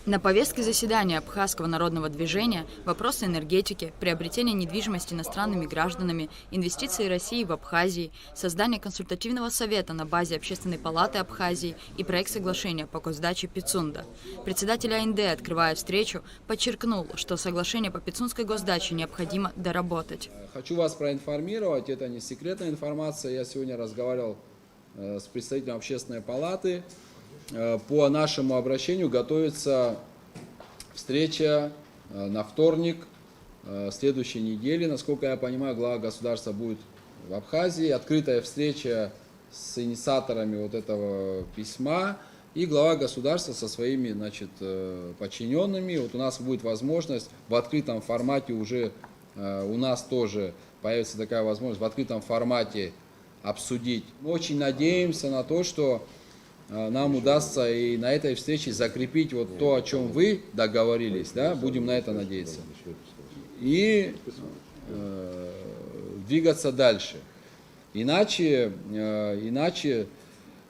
На повестке заседания Абхазского народного движения вопросы энергетики, приобретения недвижимости иностранными гражданами, инвестиции России в Абхазии, создание консультативного совета на базе Общественной палаты Абхазии и проект соглашения по госдаче Пицунда. Председатель АНД, открывая встречу, подчеркнул, что соглашение по Пицунской госдаче необходимо доработать. Хочу вас проинформировать, это не секретная информация, я сегодня разговаривал с представителем Общественной палаты. По нашему обращению готовится встреча на вторник следующей недели. Насколько я понимаю, глава государства будет в Абхазии. Открытая встреча с инициаторами вот этого письма. И глава государства со своими, подчиненными. Вот у нас будет возможность в открытом формате уже, у нас тоже появится такая возможность в открытом формате обсудить. Мы очень надеемся на то, что нам удастся и на этой встрече закрепить вот то, о чем вы договорились, да, будем на это надеяться, и двигаться дальше. Иначе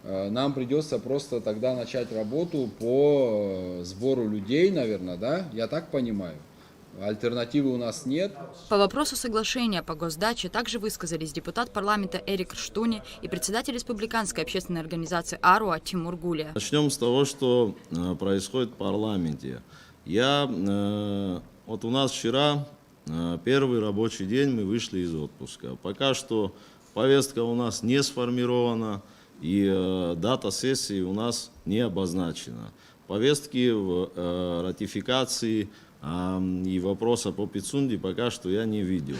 нам придется просто тогда начать работу по сбору людей, наверное, да, я так понимаю. Альтернативы у нас нет. По вопросу соглашения по госдаче также высказались депутат парламента Эрик Рштуни и председатель республиканской общественной организации АРУА Тимур Гулия. Начнем с того, что происходит в парламенте. Вот у нас вчера первый рабочий день, мы вышли из отпуска. Пока что повестка у нас не сформирована и дата сессии у нас не обозначена. Повестки в ратификации и вопроса по Пицунде пока что я не видел.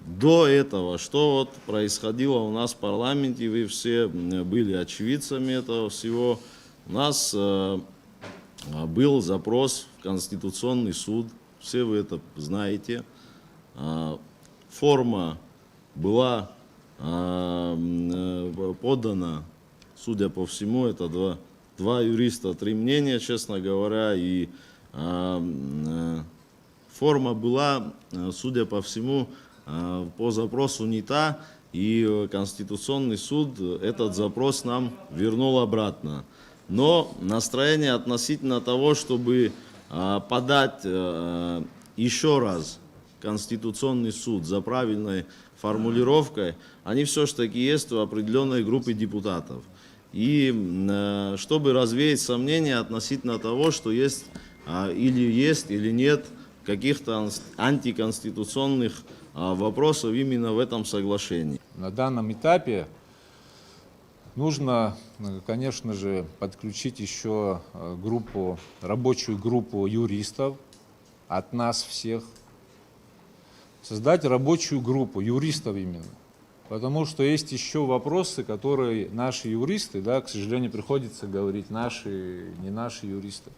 До этого, что вот происходило у нас в парламенте, вы все были очевидцами этого всего. У нас был запрос в Конституционный суд, все вы это знаете. Форма была подана, судя по всему, это два юриста, 3 мнения, честно говоря, и форма была, судя по всему, по запросу не та, и Конституционный суд этот запрос нам вернул обратно. Но настроение относительно того, чтобы подать еще раз Конституционный суд за правильной формулировкой, они все-таки есть у определенной группы депутатов. И чтобы развеять сомнения относительно того, что есть или нет каких-то антиконституционных вопросов именно в этом соглашении. На данном этапе нужно, конечно же, подключить еще рабочую группу юристов от нас всех, создать рабочую группу юристов именно. Потому что есть еще вопросы, которые наши юристы, да, к сожалению, приходится говорить наши, не наши юристы.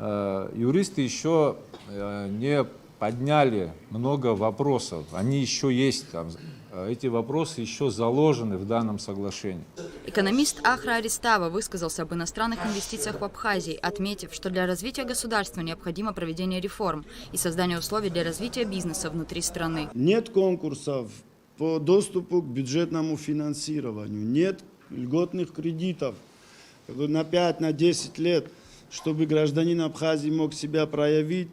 Юристы еще не подняли много вопросов, они еще есть там, эти вопросы еще заложены в данном соглашении. Экономист Ахра Аристава высказался об иностранных инвестициях в Абхазии, отметив, что для развития государства необходимо проведение реформ и создание условий для развития бизнеса внутри страны. Нет конкурсов по доступу к бюджетному финансированию, нет льготных кредитов на 5-10 лет, чтобы гражданин Абхазии мог себя проявить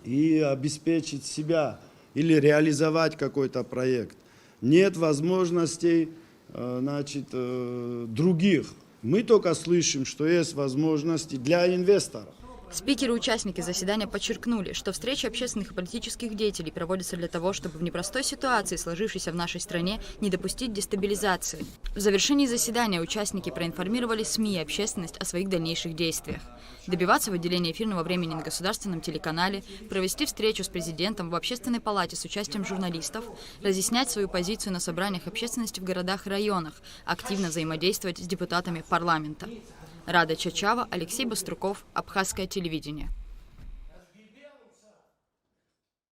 и обеспечить себя или реализовать какой-то проект. Нет возможностей других. Мы только слышим, что есть возможности для инвесторов. Спикеры и участники заседания подчеркнули, что встречи общественных и политических деятелей проводятся для того, чтобы в непростой ситуации, сложившейся в нашей стране, не допустить дестабилизации. В завершении заседания участники проинформировали СМИ и общественность о своих дальнейших действиях. Добиваться выделения эфирного времени на государственном телеканале, провести встречу с президентом в Общественной палате с участием журналистов, разъяснять свою позицию на собраниях общественности в городах и районах, активно взаимодействовать с депутатами парламента. Рада Чачава, Алексей Баструков, Абхазское телевидение.